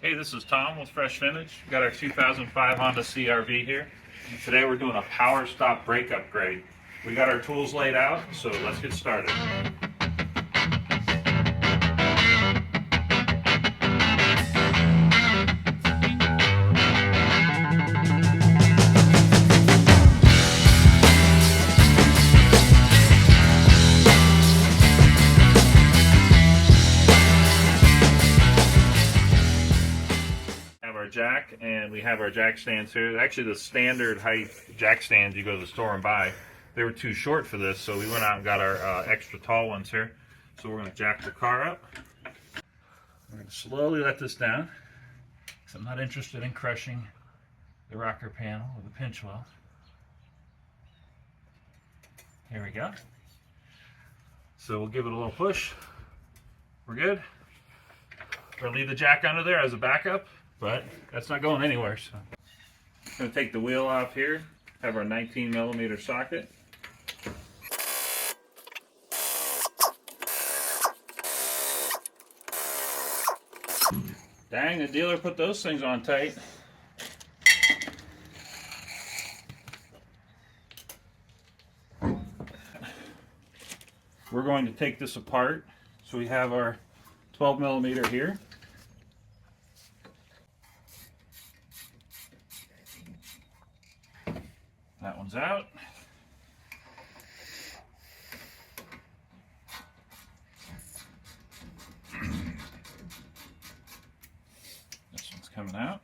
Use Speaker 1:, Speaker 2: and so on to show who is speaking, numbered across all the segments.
Speaker 1: Hey, this is Tom with Fresh Vintage. We've got our 2005 Honda CR-V here. And today we're doing a Powerstop brake upgrade. We got our tools laid out, so let's get started. Jack, and we have our jack stands here. Actually, the standard height jack stands you go to the store and buy, they were too short for this, so we went out and got our extra tall ones here. So we're going to jack the car up. We're going to slowly let this down, because I'm not interested in crushing the rocker panel with a pinch weld. Here we go. So we'll give it a little push. We're good. We're going to leave the jack under there as a backup, but that's not going anywhere. So I'm going to take the wheel off here, have our 19mm socket. Dang, the dealer put those things on tight. We're going to take this apart. So we have our 12mm here. That one's out. This one's coming out.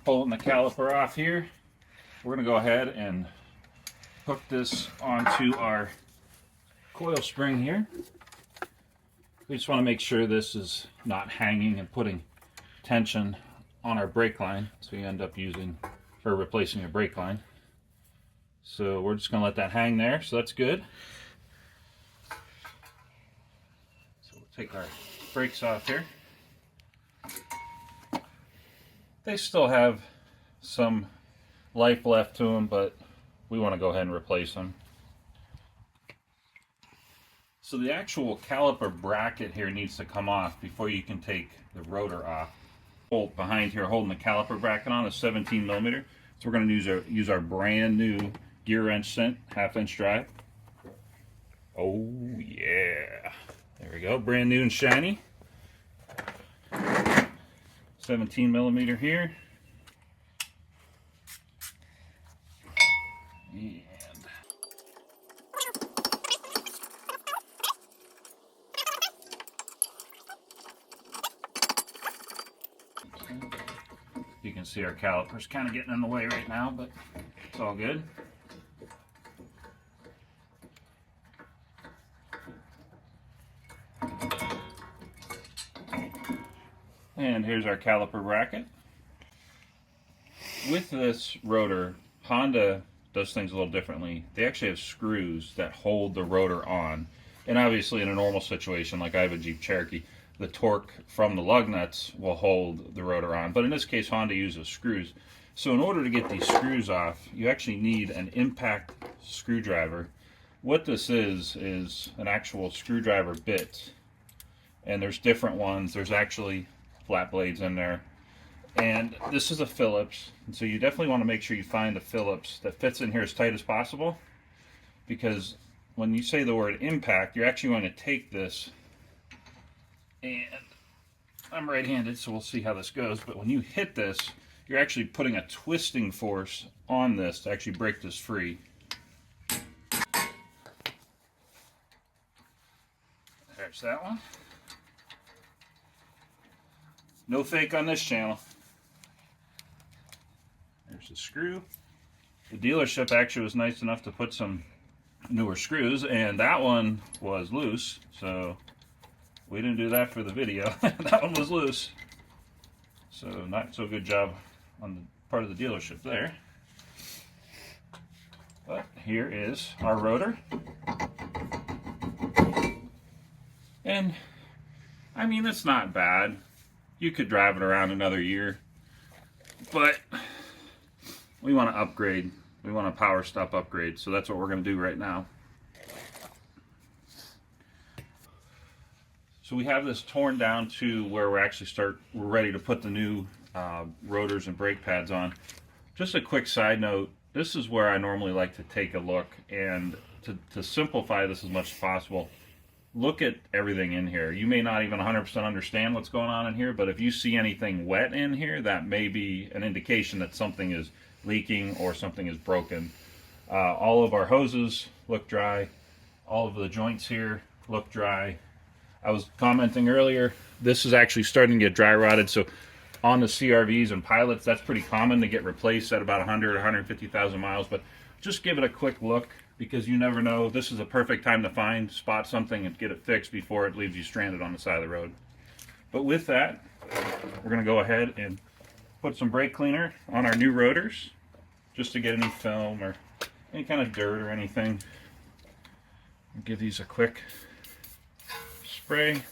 Speaker 1: Pulling the caliper off here. We're going to go ahead and hook this onto our coil spring here. We just want to make sure this is not hanging and putting tension on our brake line, so we end up replacing a brake line. So we're just going to let that hang there, so that's good. So we'll take our brakes off here. They still have some life left to them, but we want to go ahead and replace them. So the actual caliper bracket here needs to come off before you can take the rotor off. Bolt behind here holding the caliper bracket on is 17mm. So we're going to use our brand new gear wrench cent 1/2-inch drive. Oh yeah, there we go, brand new and shiny. 17mm here. And you can see our caliper's kind of getting in the way right now, but it's all good. And here's our caliper bracket. With this rotor, Honda does things a little differently. They actually have screws that hold the rotor on. And obviously in a normal situation, like I have a Jeep Cherokee, the torque from the lug nuts will hold the rotor on. But in this case, Honda uses screws. So in order to get these screws off, you actually need an impact screwdriver. What this is an actual screwdriver bit. And there's different ones. There's actually flat blades in there. And this is a Phillips. And so you definitely want to make sure you find a Phillips that fits in here as tight as possible. Because when you say the word impact, you're actually going to take this, and I'm right-handed, so we'll see how this goes, but when you hit this, you're actually putting a twisting force on this to actually break this free. There's that one. No fake on this channel. There's the screw. The dealership actually was nice enough to put some newer screws, and that one was loose, so we didn't do that for the video. That one was loose. So not so good job on the part of the dealership there. But here is our rotor. And I mean, it's not bad. You could drive it around another year. But we want to upgrade. We want a Powerstop upgrade, so that's what we're going to do right now. So we have this torn down to where we're ready to put the new rotors and brake pads on. Just a quick side note, this is where I normally like to take a look, and to simplify this as much as possible, look at everything in here. You may not even 100% understand what's going on in here, but if you see anything wet in here, that may be an indication that something is leaking or something is broken. All of our hoses look dry. All of the joints here look dry. I was commenting earlier, this is actually starting to get dry rotted, so on the CRVs and pilots, that's pretty common to get replaced at about 100 or 150,000 miles, but just give it a quick look, because you never know. This is a perfect time to spot something and get it fixed before it leaves you stranded on the side of the road. But with that, we're going to go ahead and put some brake cleaner on our new rotors, just to get any film or any kind of dirt or anything. Give these a quick spray.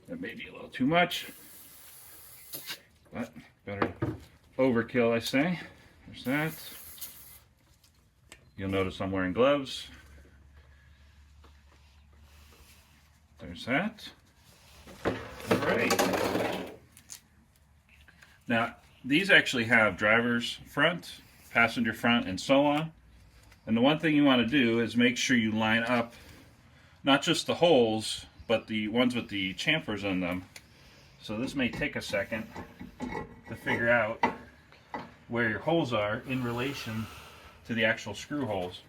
Speaker 1: That may be a little too much, but better overkill, I say. There's that. You'll notice I'm wearing gloves. There's that. All right. Now, these actually have driver's front, passenger front, and so on. And the one thing you want to do is make sure you line up not just the holes, but the ones with the chamfers in them. So this may take a second to figure out where your holes are in relation to the actual screw holes.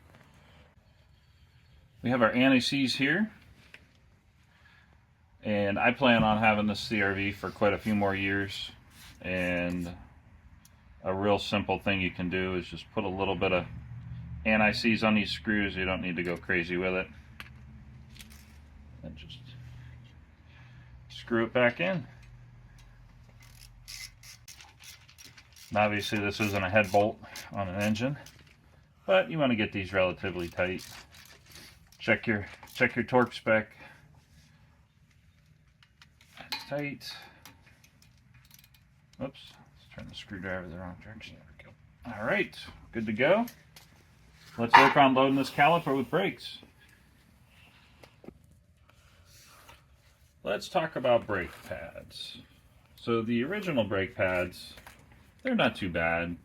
Speaker 1: We have our anti-seize here, and I plan on having this CRV for quite a few more years. And a real simple thing you can do is just put a little bit of anti-seize on these screws. You don't need to go crazy with it, and just screw it back in. And obviously this isn't a head bolt on an engine, but you want to get these relatively tight. Check your torque spec. That's tight. Oops, let's turn the screwdriver the wrong direction. There we go. All right, good to go. Let's work on loading this caliper with brakes. Let's talk about brake pads. So the original brake pads, they're not too bad.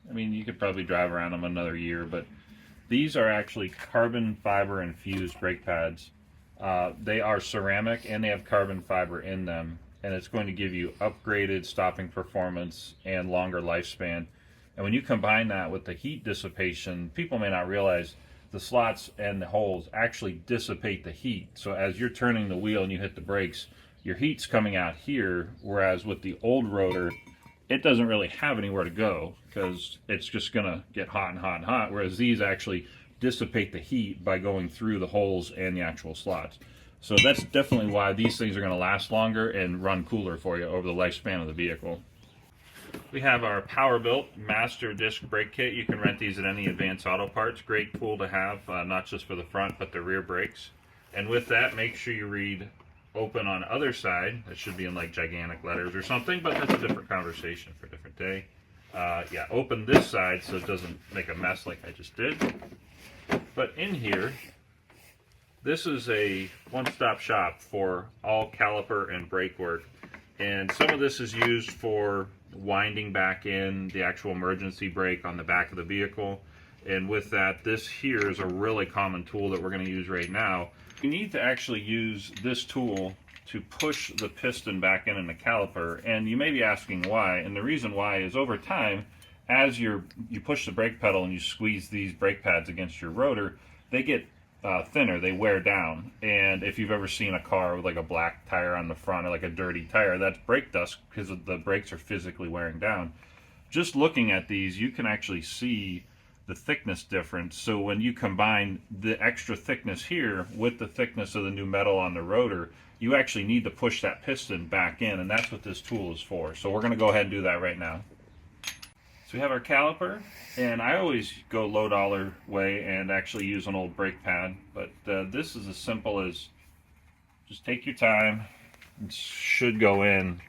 Speaker 1: I mean, you could probably drive around them another year, but these are actually carbon fiber infused brake pads. They are ceramic and they have carbon fiber in them, and it's going to give you upgraded stopping performance and longer lifespan. And when you combine that with the heat dissipation, people may not realize the slots and the holes actually dissipate the heat. So as you're turning the wheel and you hit the brakes, your heat's coming out here, whereas with the old rotor, it doesn't really have anywhere to go because it's just going to get hot and hot and hot, whereas these actually dissipate the heat by going through the holes and the actual slots. So that's definitely why these things are going to last longer and run cooler for you over the lifespan of the vehicle. We have our Powerbuilt Master Disc Brake Kit. You can rent these at any Advanced Auto Parts. Great tool to have, not just for the front, but the rear brakes. And with that, make sure you read open on other side. That should be in like gigantic letters or something, but that's a different conversation for a different day. Yeah, open this side so it doesn't make a mess like I just did. But in here, this is a one-stop shop for all caliper and brake work. And some of this is used for winding back in the actual emergency brake on the back of the vehicle. And with that, this here is a really common tool that we're going to use right now. You need to actually use this tool to push the piston back in the caliper, and you may be asking why. And the reason why is over time, as you push the brake pedal and you squeeze these brake pads against your rotor, they get thinner, they wear down. And if you've ever seen a car with like a black tire on the front or like a dirty tire, that's brake dust because the brakes are physically wearing down. Just looking at these, you can actually see the thickness difference. So when you combine the extra thickness here with the thickness of the new metal on the rotor, you actually need to push that piston back in, and that's what this tool is for. So we're going to go ahead and do that right now. So we have our caliper, and I always go low dollar way and actually use an old brake pad, but this is as simple as just take your time. It should go in.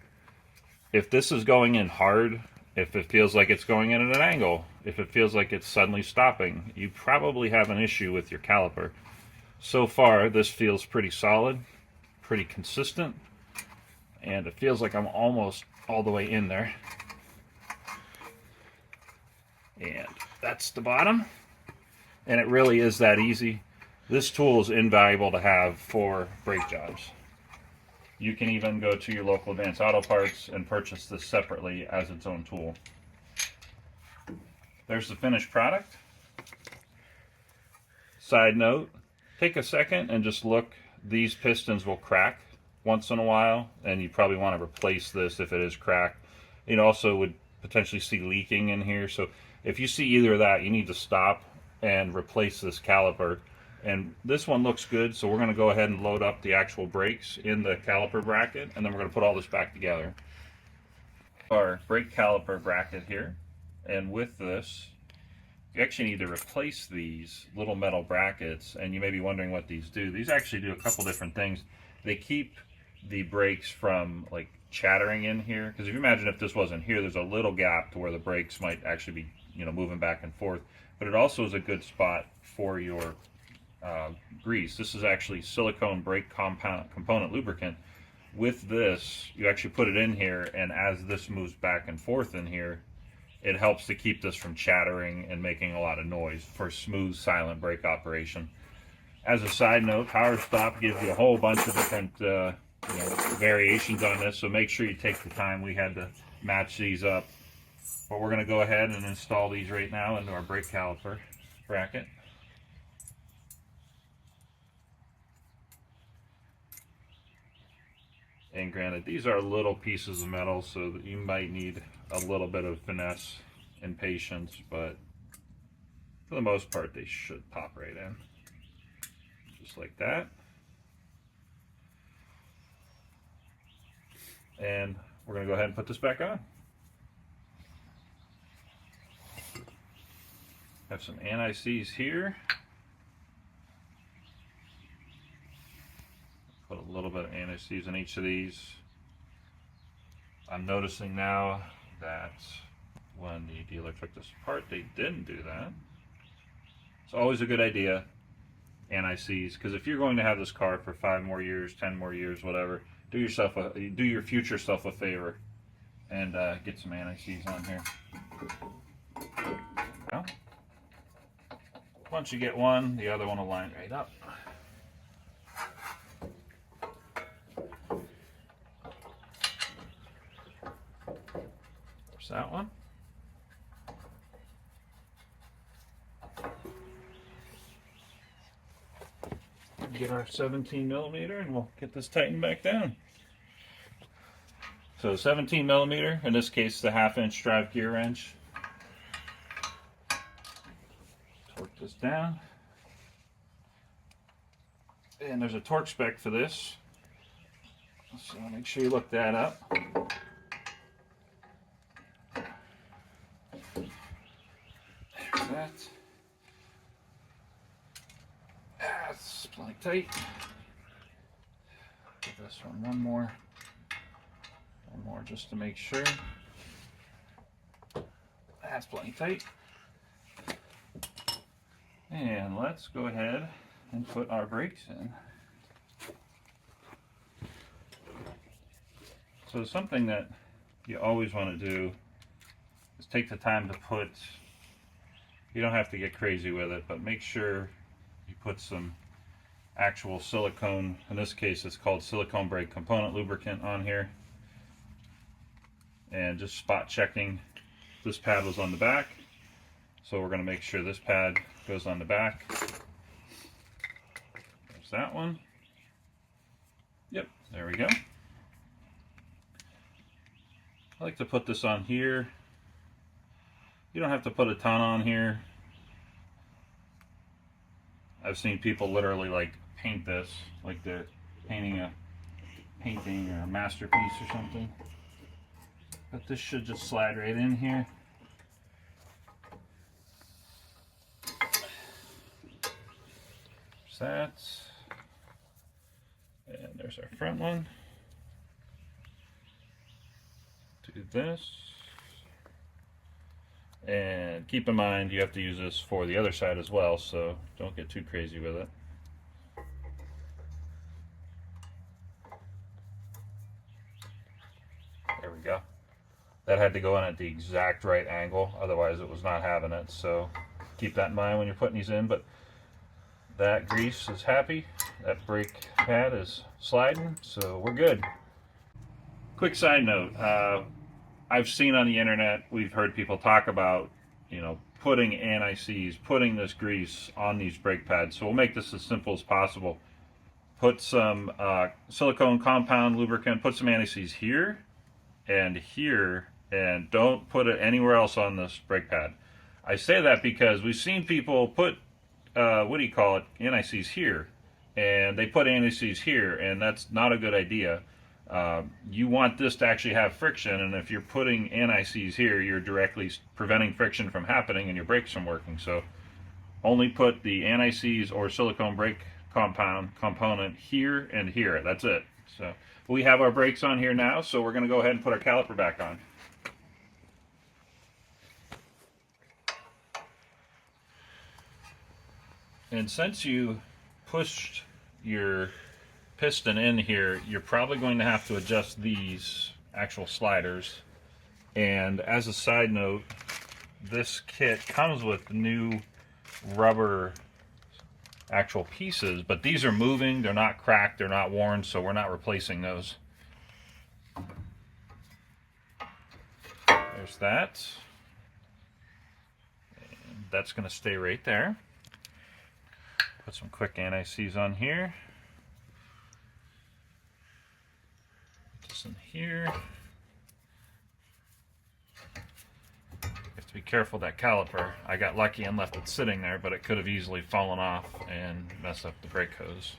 Speaker 1: If this is going in hard, if it feels like it's going in at an angle, if it feels like it's suddenly stopping, you probably have an issue with your caliper. So far, this feels pretty solid. pretty consistent, and it feels like I'm almost all the way in there. And that's the bottom, and it really is that easy. This tool is invaluable to have for brake jobs. You can even go to your local Advanced Auto Parts and purchase this separately as its own tool. There's the finished product. Side note, take a second and just look. These pistons will crack once in a while, and you probably want to replace this if it is cracked. It also would potentially see leaking in here, so if you see either of that, you need to stop and replace this caliper. And this one looks good, so we're going to go ahead and load up the actual brakes in the caliper bracket, and then we're going to put all this back together. Our brake caliper bracket here, and with this, you actually need to replace these little metal brackets, and you may be wondering what these do. These actually do a couple different things. They keep the brakes from like chattering in here, because if you imagine if this wasn't here, there's a little gap to where the brakes might actually be, you know, moving back and forth. But it also is a good spot for your grease. This is actually silicone brake component lubricant. With this, you actually put it in here, and as this moves back and forth in here, it helps to keep this from chattering and making a lot of noise for smooth, silent brake operation. As a side note, Powerstop gives you a whole bunch of different variations on this, so make sure you take the time. We had to match these up. But we're going to go ahead and install these right now into our brake caliper bracket. And granted, these are little pieces of metal, so that you might need a little bit of finesse and patience, but for the most part, they should pop right in. Just like that. And we're going to go ahead and put this back on. Have some anti-seize here. Put a little bit of anti-seize in each of these. I'm noticing now that when the dealer took this apart, they didn't do that. It's always a good idea, anti-seize, because if you're going to have this car for 5 more years, 10 more years, whatever, do your future self a favor and get some anti-seize on here. Well, once you get one, the other one will line right up. There's that one. Get our 17 millimeter and we'll get this tightened back down. So 17 millimeter, in this case the 1/2 inch drive gear wrench. Torque this down. And there's a torque spec for this, so make sure you look that up. There's that. That's plenty tight. Give this one more just to make sure. That's plenty tight. And let's go ahead and put our brakes in. So something that you always want to do is take the time to put, you don't have to get crazy with it, but make sure you put some actual silicone, in this case it's called silicone brake component lubricant, on here. And just spot checking, this pad was on the back, so we're going to make sure this pad goes on the back. There's that one. Yep, there we go. I like to put this on here. You don't have to put a ton on here. I've seen people literally like paint this, like they're painting a painting or a masterpiece or something. But this should just slide right in here. There's that. And there's our front one. Do this. And keep in mind you have to use this for the other side as well, so don't get too crazy with it. go. That had to go in at the exact right angle, otherwise it was not having it. So keep that in mind when you're putting these in. But that grease is happy. That brake pad is sliding, so we're good. Quick side note, I've seen on the internet, we've heard people talk about, putting anti-seize, putting this grease on these brake pads. So we'll make this as simple as possible. Put some silicone compound lubricant, put some anti-seize here, and don't put it anywhere else on this brake pad. I say that because we've seen people put, anti-seize here, and they put anti-seize here, and that's not a good idea. You want this to actually have friction, and if you're putting anti-seize here, you're directly preventing friction from happening and your brakes from working. So only put the anti-seize or silicone brake component here and here. That's it. So we have our brakes on here now, so we're going to go ahead and put our caliper back on. And since you pushed your piston in here, you're probably going to have to adjust these actual sliders. And as a side note, this kit comes with new rubber actual pieces, but these are moving, they're not cracked, they're not worn, so we're not replacing those. There's that. And that's going to stay right there. Put some quick anti-seize on here. Put this in here. You have to be careful that caliper. I got lucky and left it sitting there, but it could have easily fallen off and messed up the brake hose.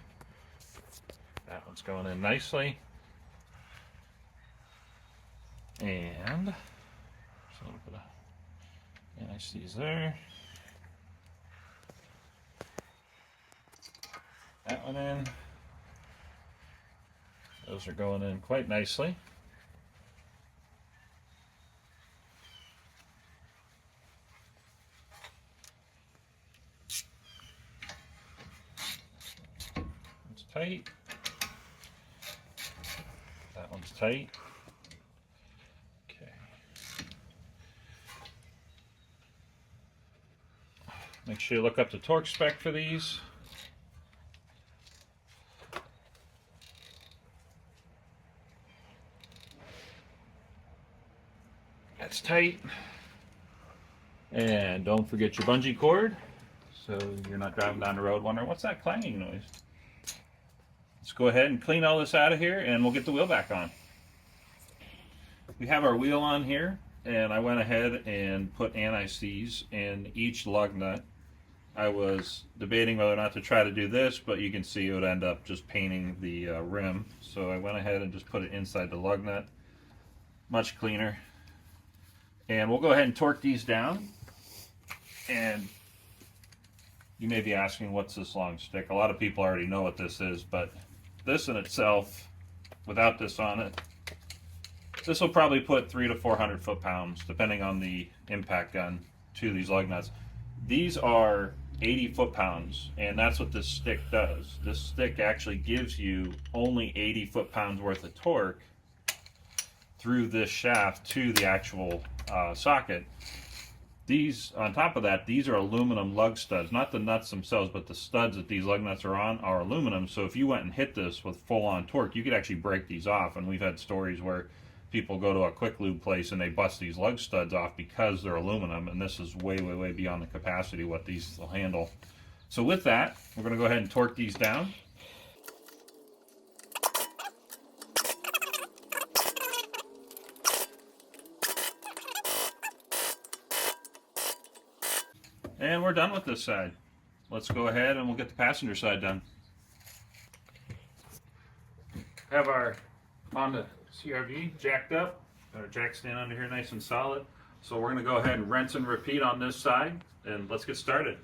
Speaker 1: That one's going in nicely. And just a little bit of anti-seize there. That one in. Those are going in quite nicely. It's tight. That one's tight. Okay. Make sure you look up the torque spec for these. That's tight. And don't forget your bungee cord, so you're not driving down the road wondering, what's that clanging noise? Let's go ahead and clean all this out of here and we'll get the wheel back on. We have our wheel on here, and I went ahead and put anti-seize in each lug nut. I was debating whether or not to try to do this, but you can see it would end up just painting the rim. So I went ahead and just put it inside the lug nut. Much cleaner. And we'll go ahead and torque these down. And you may be asking, what's this long stick? A lot of people already know what this is, but this in itself, without this on it, this will probably put 300 to 400 foot-pounds, depending on the impact gun, to these lug nuts. These are 80 foot-pounds, and that's what this stick does. This stick actually gives you only 80 foot-pounds worth of torque through this shaft to the actual socket. These, on top of that, these are aluminum lug studs, not the nuts themselves, but the studs that these lug nuts are on are aluminum. So if you went and hit this with full-on torque, you could actually break these off. And we've had stories where people go to a quick lube place and they bust these lug studs off because they're aluminum, and this is way, way, way beyond the capacity what these will handle. So with that, we're going to go ahead and torque these down. And we're done with this side. Let's go ahead and we'll get the passenger side done. Have our Honda CR-V jacked up. Got our jack stand under here nice and solid. So we're going to go ahead and rinse and repeat on this side, and let's get started.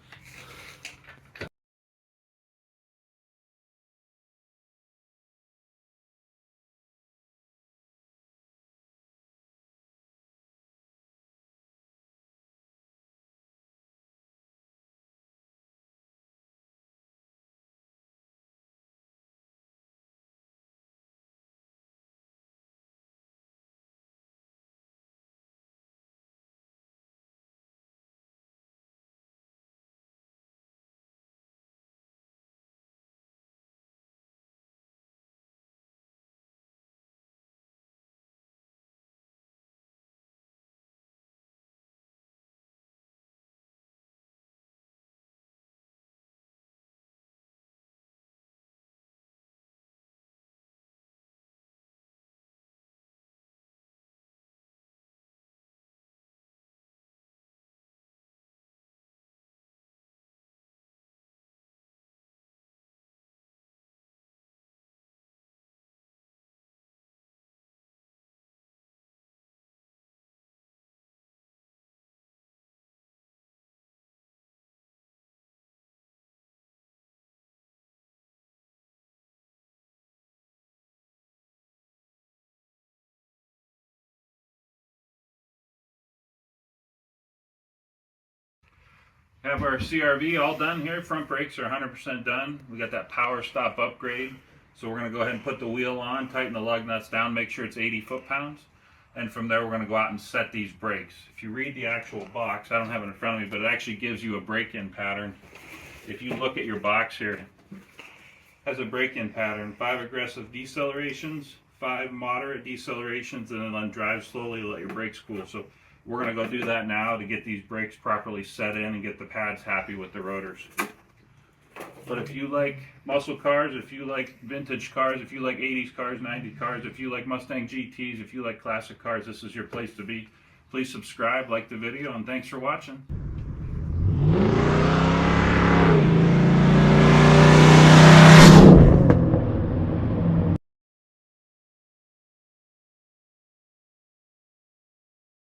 Speaker 1: Have our CRV all done here. Front brakes are 100% done. We got that Powerstop upgrade. So we're going to go ahead and put the wheel on, tighten the lug nuts down, make sure it's 80 foot-pounds. And from there we're going to go out and set these brakes. If you read the actual box, I don't have it in front of me, but it actually gives you a break-in pattern. If you look at your box here, it has a break-in pattern. 5 aggressive decelerations, 5 moderate decelerations, and then drive slowly, let your brakes cool. So we're going to go do that now to get these brakes properly set in and get the pads happy with the rotors. But if you like muscle cars, if you like vintage cars, if you like 80s cars, 90s cars, if you like Mustang GTs, if you like classic cars, this is your place to be. Please subscribe, like the video, and thanks for watching.